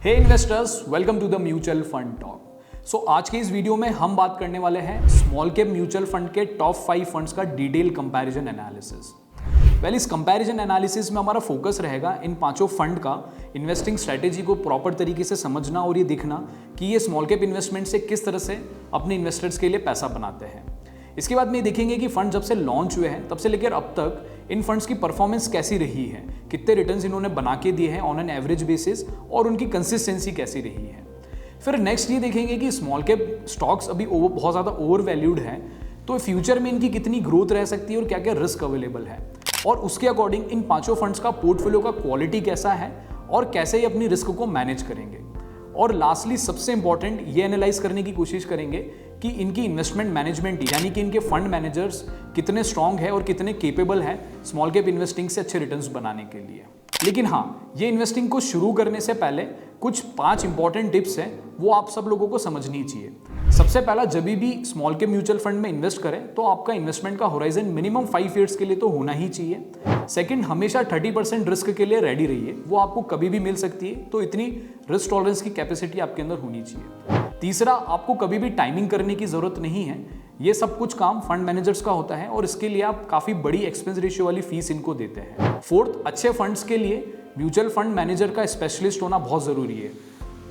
Hey investors, welcome to the mutual fund talk. So आज के इस वीडियो में हम बात करने वाले हैं स्मॉल कैप म्यूचुअल फंड के टॉप 5 फंड्स का डिटेल कंपैरिजन एनालिसिस। इस कंपैरिजन एनालिसिस में हमारा फोकस रहेगा इन पांचों फंड का इन्वेस्टिंग स्ट्रेटेजी को प्रॉपर तरीके से समझना और ये देखना कि ये स्मॉल कैप इन्वेस्टमेंट से किस तरह से अपने इन्वेस्टर्स के लिए पैसा बनाते हैं। इसके बाद में देखेंगे कि फंड जब से लॉन्च हुए हैं तब से लेकर अब तक इन फंड्स की परफॉर्मेंस कैसी रही है, कितने रिटर्न्स इन्होंने बना के दिए हैं ऑन एन एवरेज बेसिस और उनकी कंसिस्टेंसी कैसी रही है। फिर नेक्स्ट ये देखेंगे कि स्मॉल कैप स्टॉक्स अभी बहुत ज़्यादा ओवर वैल्यूड हैं, तो फ्यूचर में इनकी कितनी ग्रोथ रह सकती है और क्या क्या रिस्क अवेलेबल है, और उसके अकॉर्डिंग इन पांचों फंड्स का पोर्टफोलियो का क्वालिटी कैसा है और कैसे ये अपनी रिस्क को मैनेज करेंगे। और लास्टली सबसे इंपॉर्टेंट ये एनालाइज करने की कोशिश करेंगे कि इनकी इन्वेस्टमेंट मैनेजमेंट यानी कि इनके फंड मैनेजर्स कितने स्ट्रांग है और कितने केपेबल हैं स्मॉल कैप इन्वेस्टिंग से अच्छे रिटर्न्स बनाने के लिए। लेकिन हाँ, ये इन्वेस्टिंग को शुरू करने से पहले कुछ 5 इंपॉर्टेंट टिप्स हैं, वो आप सब लोगों को समझनी चाहिए। सबसे पहला, जब भी स्मॉल कैप म्यूचुअल फंड में इन्वेस्ट करें तो आपका इन्वेस्टमेंट का होराइजन मिनिमम 5 ईयर्स के लिए तो होना ही चाहिए। सेकंड, हमेशा 30% रिस्क के लिए रेडी रहिए, वो आपको कभी भी मिल सकती है, तो इतनी रिस्क टॉलरेंस की कैपेसिटी आपके अंदर होनी चाहिए। तीसरा, आपको कभी भी टाइमिंग करने की जरूरत नहीं है, ये सब कुछ काम फंड मैनेजर्स का होता है और इसके लिए आप काफी बड़ी एक्सपेंस रेशियो वाली फीस इनको देते हैं। फोर्थ, अच्छे फंड्स के लिए म्यूचुअल फंड मैनेजर का स्पेशलिस्ट होना बहुत जरूरी है,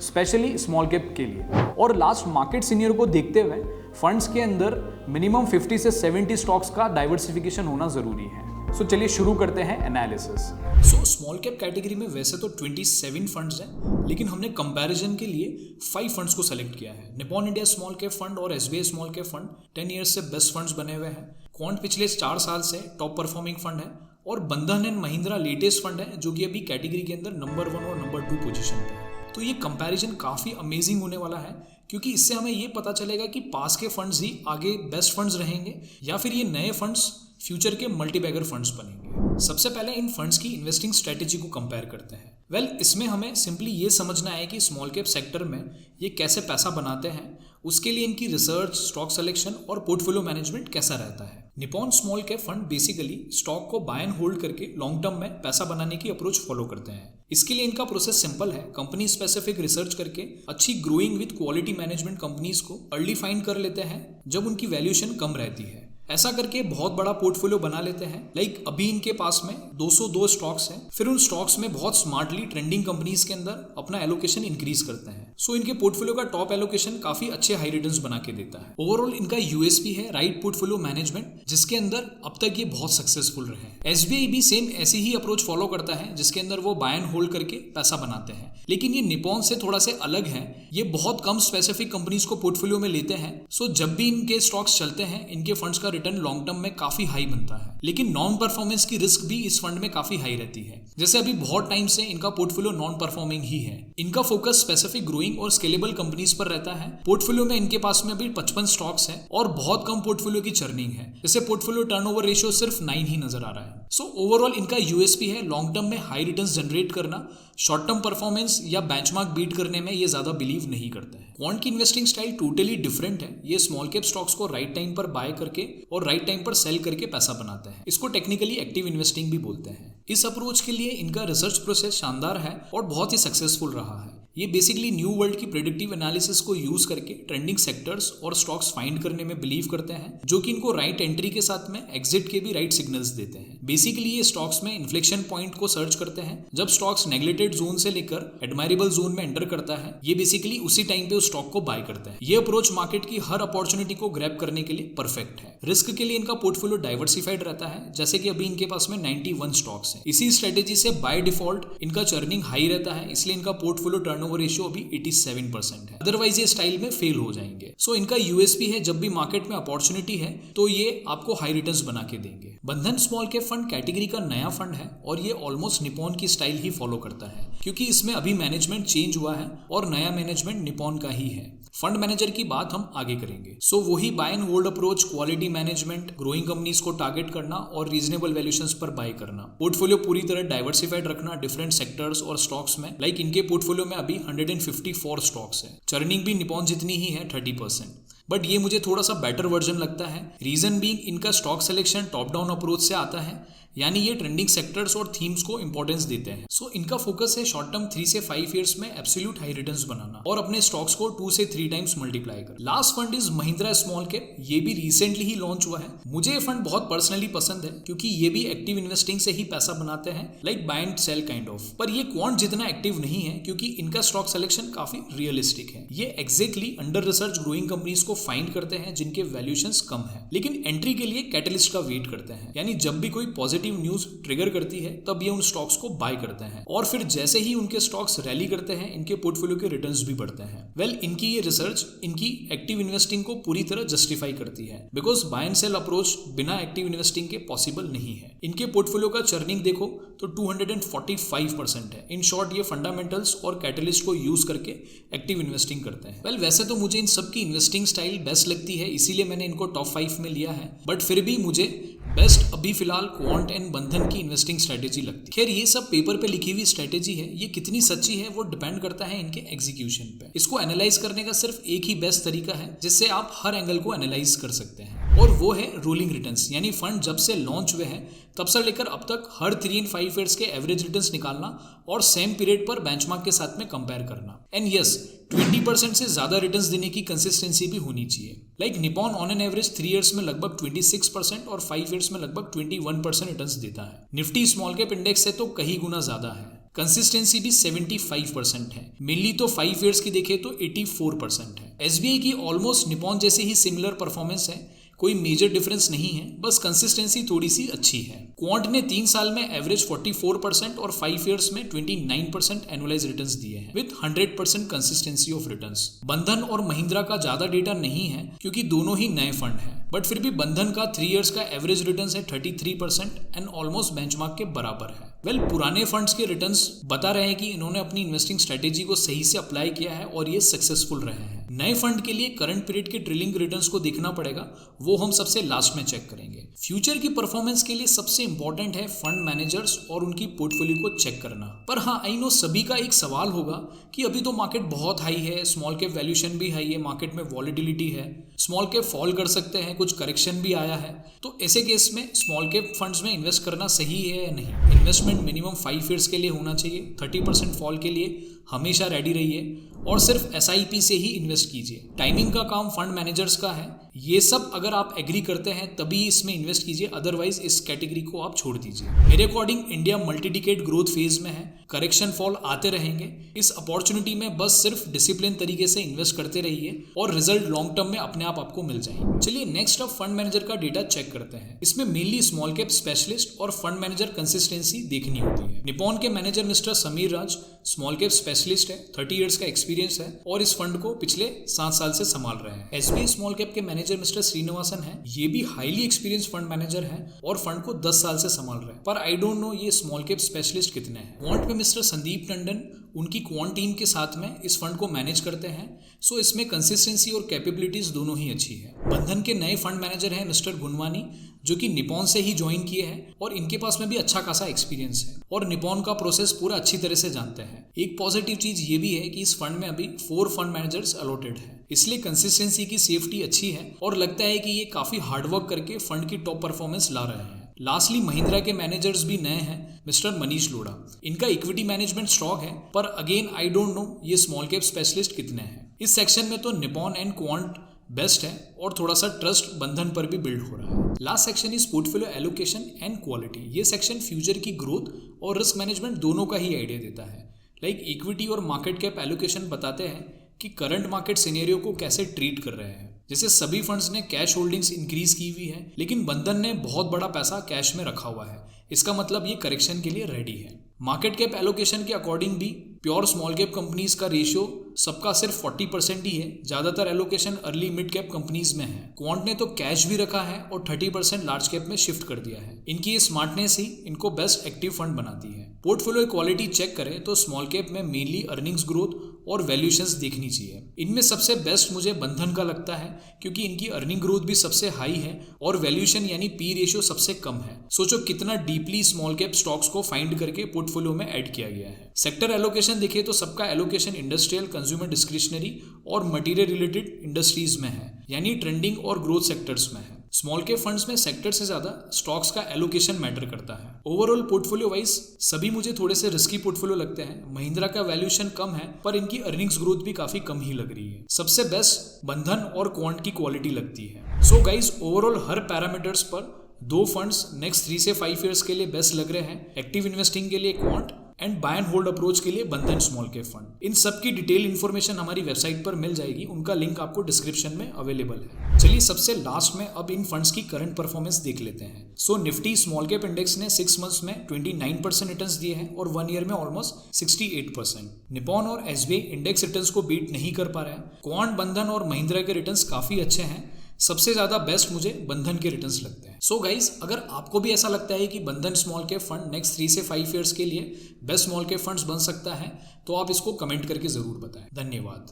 स्पेशली स्मॉल कैप के लिए। और लास्ट, मार्केट सीनियर को देखते हुए फंड्स के अंदर मिनिमम 50 से 70 स्टॉक्स का डाइवर्सिफिकेशन होना जरूरी है। सो चलिए शुरू करते हैं analysis. So small cap category में वैसे तो 27 फंड्स हैं, लेकिन हमने कंपैरिजन के लिए 5 फंड्स को सेलेक्ट किया है। Nippon India small cap fund और SBI small cap fund 10 years से बेस्ट फंड्स बने हुए हैं। क्वांट पिछले 4 साल से टॉप परफॉर्मिंग फंड है, और बंधन एंड महिंद्रा लेटेस्ट फंड है जो कि अभी कैटेगरी के अंदर नंबर 1 और नंबर 2 पोजीशन पे है। तो ये कंपैरिजन काफ़ी अमेजिंग होने वाला है, क्योंकि इससे हमें ये पता चलेगा कि पास के फंड्स ही आगे बेस्ट फंड्स रहेंगे या फिर ये नए फंड्स फ्यूचर के मल्टीबैगर फंड्स बनेंगे। सबसे पहले इन फंड्स की इन्वेस्टिंग स्ट्रेटेजी को कंपेयर करते हैं। इसमें हमें सिंपली ये समझना है कि स्मॉल कैप सेक्टर में ये कैसे पैसा बनाते हैं, उसके लिए इनकी रिसर्च, स्टॉक सिलेक्शन और पोर्टफोलियो मैनेजमेंट कैसा रहता है। Nippon small cap fund basically stock को बाय एंड होल्ड करके लॉन्ग टर्म में पैसा बनाने की अप्रोच फॉलो करते हैं। इसके लिए इनका प्रोसेस सिंपल है। कंपनी स्पेसिफिक रिसर्च करके अच्छी growing with quality management companies को अर्ली फाइंड कर लेते हैं जब उनकी वैल्यूएशन कम रहती है। ऐसा करके बहुत बड़ा पोर्टफोलियो बना लेते हैं। अभी इनके पास में 202 स्टॉक्स हैं। फिर उन स्टॉक्स में बहुत स्मार्टली ट्रेंडिंग कंपनीज के अंदर अपना एलोकेशन इंक्रीज करते हैं। सो इनके पोर्टफोलियो का टॉप एलोकेशन काफी अच्छे हाई रिटर्न्स बना के देता है। ओवरऑल इनका यूएसपी है राइट पोर्टफोलियो मैनेजमेंट, जिसके अंदर अब तक ये बहुत सक्सेसफुल रहे हैं। एसबीआई भी सेम ऐसी ही अप्रोच फॉलो करता है, जिसके अंदर वो बाय एंड होल्ड करके पैसा बनाते हैं। लेकिन ये निपॉन से थोड़ा से अलग है। ये बहुत कम स्पेसिफिक कंपनीज को पोर्टफोलियो में लेते हैं। सो जब भी इनके स्टॉक्स चलते हैं, इनके फंड्स का रिटर्न लॉन्ग टर्म में काफी हाई बनता है। लेकिन नॉन परफॉर्मेंस की रिस्क भी इस फंड में काफी हाई रहती है। जैसे अभी बहुत टाइम से इनका पोर्टफोलियो नॉन परफॉर्मिंग ही है। इनका फोकस स्पेसिफिक ग्रोइंग और स्केलेबल कंपनीज पर रहता है। पोर्टफोलियो में इनके पास में भी 55 स्टॉक्स हैं और बहुत कम पोर्टफोलियो की चर्निंग है। जैसे पोर्टफोलियो टर्नओवर रेशियो सिर्फ 9 ही नजर आ रहा है। सो ओवरऑल इनका यूएसपी है लॉन्ग टर्म में हाई रिटर्न्स जनरेट करना। शॉर्ट टर्म परफॉर्मेंस या बेंचमार्क बीट करने में ये ज्यादा बिलीव नहीं करते हैं। क्वांट की इन्वेस्टिंग स्टाइल टोटली डिफरेंट है। ये स्मॉल कैप स्टॉक्स को राइट टाइम पर बाय करके और राइट टाइम पर सेल करके पैसा बनाते हैं। इसको टेक्निकली एक्टिव इन्वेस्टिंग भी बोलते हैं। इस अप्रोच के लिए इनका रिसर्च प्रोसेस शानदार है और बहुत ही सक्सेसफुल रहा है। ये बेसिकली न्यू वर्ल्ड की प्रेडिक्टिव एनालिसिस को यूज करके ट्रेंडिंग सेक्टर्स और स्टॉक्स फाइंड करने में बिलीव करते हैं, जो कि इनको राइट एंट्री के साथ में एग्जिट के भी राइट सिग्नल्स देते हैं। बेसिकली ये स्टॉक्स में इन्फ्लेक्शन पॉइंट को सर्च करते हैं। जब स्टॉक्स नेग्लेक्टेड जोन से लेकर एडमायरेबल जोन में एंटर करता है, ये बेसिकली उसी टाइम पे उस स्टॉक को बाय करते हैं। ये अप्रोच मार्केट की हर अपॉर्चुनिटी को ग्रैब करने के लिए परफेक्ट है। रिस्क के लिए इनका पोर्टफोलियो डाइवर्सिफाइड रहता है, जैसे कि अभी इनके पास में 91 स्टॉक्स हैं। इसी स्ट्रेटेजी से बाय डिफॉल्ट इनका चर्निंग हाई रहता है, इसलिए इनका पोर्टफोलियो टर्नओवर रेशियो अभी 87% है। अदरवाइज ये स्टाइल में फेल हो जाएंगे। सो इनका यूएसपी है, जब भी मार्केट में अपॉर्चुनिटी है तो ये आपको हाई रिटर्न्स बना के देंगे। बंधन स्मॉल कैप फंड कैटेगरी का नया फंड है और ये ऑलमोस्ट निपॉन की स्टाइल ही फॉलो करता है, क्योंकि इसमें अभी मैनेजमेंट चेंज हुआ है और नया मैनेजमेंट निपॉन का ही है। फंड मैनेजर की बात हम आगे करेंगे। सो वही buy and hold approach, quality management, growing companies को टारगेट करना और रीजनेबल वैल्यूएशंस पर बाय करना। पोर्टफोलियो पूरी तरह डाइवर्सिफाइड रखना डिफरेंट सेक्टर्स और स्टॉक्स में। इनके पोर्टफोलियो में अभी 154 स्टॉक्स है। चर्निंग भी निपॉन जितनी ही है, 30%। बट ये मुझे थोड़ा सा बेटर वर्जन लगता है। रीजन बीइंग इनका stock selection top down approach से आता है, यानी ये ट्रेंडिंग सेक्टर्स और थीम्स को इंपॉर्टेंस देते हैं। सो इनका फोकस है शॉर्ट टर्म 3 से 5 ईयर्स में एब्सोल्यूट हाई रिटर्न्स बनाना और अपने स्टॉक्स को 2 से 3 टाइम्स मल्टीप्लाई कर। Last fund is Mahindra small cap. ये भी रिसेंटली ही लॉन्च हुआ है। मुझे ये फंड बहुत पर्सनली पसंद है क्योंकि ये भी एक्टिव इन्वेस्टिंग से ही पैसा बनाते हैं, like buy and sell kind of. पर ये क्वांट जितना एक्टिव नहीं है क्योंकि इनका स्टॉक सिलेक्शन काफी रियलिस्टिक है। ये exactly under research growing companies को फाइंड करते हैं जिनके वैल्यूएशंस कम है, लेकिन एंट्री के लिए कैटलिस्ट का वेट करते हैं। यानी जब भी कोई पॉजिटिव न्यूज ट्रिगर करती है तब ये उन स्टॉक्स को बाय करते हैं और फिर जैसे ही उनके स्टॉक्स रैली करते हैं इनके पोर्टफोलियो के रिटर्न्स भी बढ़ते हैं। वेल, इनकी ये रिसर्च इनकी एक्टिव इन्वेस्टिंग को पूरी तरह जस्टिफाई करती है because buy and sell approach बिना एक्टिव इन्वेस्टिंग के पॉसिबल नहीं है। इनके पोर्टफोलियो का चर्निंग देखो तो 245% है। इन शॉर्ट ये फंडामेंटल्स और कैटलिस्ट को यूज करके एक्टिव इन्वेस्टिंग करते हैं। वेल, वैसे तो मुझे इन सब की इन्वेस्टिंग स्टाइल बेस्ट लगती है, इसीलिए मैंने इनको टॉप 5 में लिया है, बट फिर भी मुझे बेस्ट अभी फिलहाल क्वांट एंड बंधन की इन्वेस्टिंग स्ट्रेटेजी लगती है। खैर, ये सब पेपर पे लिखी हुई स्ट्रेटेजी है, ये कितनी सच्ची है वो डिपेंड करता है इनके एग्जीक्यूशन पे। इसको एनालाइज करने का सिर्फ एक ही बेस्ट तरीका है जिससे आप हर एंगल को एनालाइज कर सकते हैं और वो है रोलिंग रिटर्न्स। यानी फंड जब से लॉन्च हुए हैं तब से लेकर अब तक हर 3 एंड 5 ईयर्स के एवरेज रिटर्न्स निकालना और सेम पीरियड पर बेंचमार्क के साथ में कंपेयर करना। एंड यस, 20% से ज्यादा रिटर्न्स देने की कंसिस्टेंसी भी होनी चाहिए। Like Nippon on an average 3 years में लगभग 26% और 5 ईयर्स में लगभग 21% रिटर्न्स देता है। निफ्टी स्मॉल कैप इंडेक्स से तो कहीं गुना ज्यादा है। कंसिस्टेंसी भी 75% है। मेनली तो 5 ईयर्स की देखें तो 84% है। एसबीआई की ऑलमोस्ट निपॉन जैसे ही सिमिलर परफॉर्मेंस है, कोई मेजर डिफरेंस नहीं है, बस कंसिस्टेंसी थोड़ी सी अच्छी है। क्वांट ने 3 साल में एवरेज 44% और 5 ईयर्स में 29% एनुअलाइज रिटर्न्स दिए हैं विद 100% कंसिस्टेंसी ऑफ रिटर्न्स। बंधन और महिंद्रा का ज्यादा डेटा नहीं है क्योंकि दोनों ही नए फंड हैं, बट फिर भी बंधन का 3 ईयर्स का एवरेज रिटर्न्स है 33% एंड ऑलमोस्ट बेंचमार्क के बराबर है। वेल, पुराने फंड्स के रिटर्न्स बता रहे हैं कि इन्होंने अपनी इन्वेस्टिंग स्ट्रेटेजी को सही से अप्लाई किया है और ये सक्सेसफुल रहे हैं। नए फंड के लिए करंट पीरियड के ट्रेलिंग रिटर्न्स को देखना पड़ेगा, वो हम सबसे लास्ट में चेक करेंगे। फ्यूचर की परफॉर्मेंस के लिए सबसे इंपॉर्टेंट है फंड मैनेजर्स और उनकी पोर्टफोलियो को चेक करना। पर हाँ, आई नो सभी का एक सवाल होगा कि अभी तो मार्केट बहुत हाई है, स्मॉल कैप वैल्यूएशन भी हाई है, मार्केट में वॉलेटिलिटी है, स्मॉल कैप फॉल कर सकते हैं, कुछ करेक्शन भी आया है, तो ऐसे केस में स्मॉल कैप फंड्स में इन्वेस्ट करना सही है या नहीं। इन्वेस्टमेंट मिनिमम 5 ईयर्स के लिए होना चाहिए। 30% फॉल के लिए हमेशा रेडी रहिए और सिर्फ SIP से ही इन्वेस्ट कीजिए। टाइमिंग का काम फंड मैनेजर्स का है। ये सब अगर आप एग्री करते हैं तभी इसमें इन्वेस्ट कीजिए, अदरवाइज इस कैटेगरी को आप छोड़ दीजिए। मेरे according India multi decade growth phase में है, करेक्शन फॉल आते रहेंगे। इस अपॉर्चुनिटी में बस सिर्फ डिसिप्लिन तरीके से इन्वेस्ट करते रहिए और रिजल्ट लॉन्ग टर्म में अपने आप आपको मिल जाएंगे। चलिए नेक्स्ट अब फंड मैनेजर का डेटा चेक करते हैं। इसमें मेनली स्मॉल कैप स्पेशलिस्ट और फंड मैनेजर कंसिस्टेंसी देखनी होती है। निपॉन के मैनेजर मिस्टर समीर राज स्मॉल कैप स्पेशलिस्ट है, 30 ईयर्स का एक्सपीरियंस है और इस फंड को पिछले 7 साल से संभाल रहे हैं। SBI स्मॉल कैप के मैनेजर मिस्टर श्रीनिवासन है, ये भी हाईली एक्सपीरियंस फंड मैनेजर है और फंड को 10 साल से संभाल रहे हैं। पर आई डोंट नो ये स्मॉल कैप स्पेशलिस्ट कितने हैं। क्वांट में मिस्टर संदीप टंडन उनकी क्वांट टीम के साथ में इस फंड को मैनेज करते हैं, सो इसमें कंसिस्टेंसी और कैपेबिलिटीज दोनों ही अच्छी है। बंधन के नए फंड मैनेजर हैं मिस्टर गुनवानी, जो कि निपॉन से ही ज्वाइन किए हैं और इनके पास में भी अच्छा खासा एक्सपीरियंस है और निपॉन का प्रोसेस पूरा अच्छी तरह से जानते हैं। एक पॉजिटिव चीज ये भी है कि इस फंड में अभी 4 फंड मैनेजर्स अलॉटेड है, इसलिए कंसिस्टेंसी की सेफ्टी अच्छी है और लगता है कि ये काफी हार्डवर्क करके फंड की टॉप परफॉर्मेंस ला रहे हैं। लास्टली महिंद्रा के मैनेजर्स भी नए हैं, मिस्टर मनीष लोढ़ा। इनका इक्विटी मैनेजमेंट स्ट्रॉन्ग है, पर अगेन आई डोंट नो ये स्मॉल कैप स्पेशलिस्ट कितने हैं। इस सेक्शन में तो निपॉन एंड क्वांट बेस्ट है और थोड़ा सा ट्रस्ट बंधन पर भी बिल्ड हो रहा है। Last section is portfolio allocation and quality. ये सेक्शन फ्यूचर की ग्रोथ और रिस्क मैनेजमेंट दोनों का ही आइडिया देता है। लाइक इक्विटी और मार्केट कैप एलोकेशन बताते हैं कि करंट मार्केट सिनेरियो को कैसे ट्रीट कर रहे हैं। जैसे सभी फंड्स ने कैश होल्डिंग्स इंक्रीज की हुई है, लेकिन बंधन ने बहुत बड़ा पैसा कैश में रखा हुआ है, इसका मतलब ये करेक्शन के लिए रेडी है। मार्केट कैप एलोकेशन के अकॉर्डिंग भी प्योर स्मॉल कैप कंपनीज का रेशियो सबका सिर्फ 40% ही है, ज्यादातर allocation early mid cap companies में है। क्वांट ने तो कैश भी रखा है और 30% लार्ज कैप में शिफ्ट कर दिया है। इनकी ये स्मार्टनेस ही इनको बेस्ट एक्टिव फंड बनाती है। पोर्टफोलियो क्वालिटी चेक करें तो स्मॉल कैप में मेनली अर्निंग्स ग्रोथ और वैल्यूएशंस देखनी चाहिए। इनमें सबसे बेस्ट मुझे बंधन का लगता है, क्योंकि इनकी अर्निंग ग्रोथ भी सबसे हाई है और वैल्यूएशन यानी पी रेशियो सबसे कम है। सोचो कितना डीपली स्मॉल कैप स्टॉक्स को फाइंड करके पोर्टफोलियो में ऐड किया गया है। सेक्टर एलोकेशन देखिए तो सबका एलोकेशन इंडस्ट्रियल, कंज्यूमर डिस्क्रिशनरी और मटेरियल रिलेटेड इंडस्ट्रीज में है, यानी ट्रेंडिंग और ग्रोथ सेक्टर्स में है। स्मॉल कैप फंड्स में सेक्टर से ज्यादा स्टॉक्स का एलोकेशन मैटर करता है। ओवरऑल पोर्टफोलियो वाइज सभी मुझे थोड़े से रिस्की पोर्टफोलियो लगते हैं। महिंद्रा का वैल्यूएशन कम है पर इनकी अर्निंग्स ग्रोथ भी काफी कम ही लग रही है। सबसे बेस्ट बंधन और क्वांट की क्वालिटी लगती है। सो गाइज ओवरऑल हर पैरामीटर्स पर 2 फंड्स नेक्स्ट 3 से 5 ईयर्स के लिए बेस्ट लग रहे हैं। एक्टिव इन्वेस्टिंग के लिए quant and buy and hold approach के लिए बंधन स्मॉल कैप फंड। इन सब की डिटेल इन्फॉर्मेशन हमारी वेबसाइट पर मिल जाएगी, उनका लिंक आपको डिस्क्रिप्शन में अवेलेबल है। चलिए सबसे लास्ट में अब इन फंड्स की करंट परफॉर्मेंस देख लेते हैं। सो निफ्टी स्मॉल कैप इंडेक्स ने 6 मंथ्स में 29% रिटर्न्स दिए हैं और 1 ईयर में ऑलमोस्ट 68%। निपॉन और एसबीआई इंडेक्स रिटर्न्स को बीट नहीं कर पा रहे हैं। क्वांट, बंधन और महिंद्रा के रिटर्न्स काफी अच्छे हैं। सबसे ज्यादा बेस्ट मुझे बंधन के रिटर्न्स लगते हैं। सो गाइज अगर आपको भी ऐसा लगता है कि बंधन स्मॉल कैप फंड नेक्स्ट 3 से 5 ईयर्स के लिए बेस्ट स्मॉल कैप फंड्स बन सकता है तो आप इसको कमेंट करके जरूर बताएं। धन्यवाद।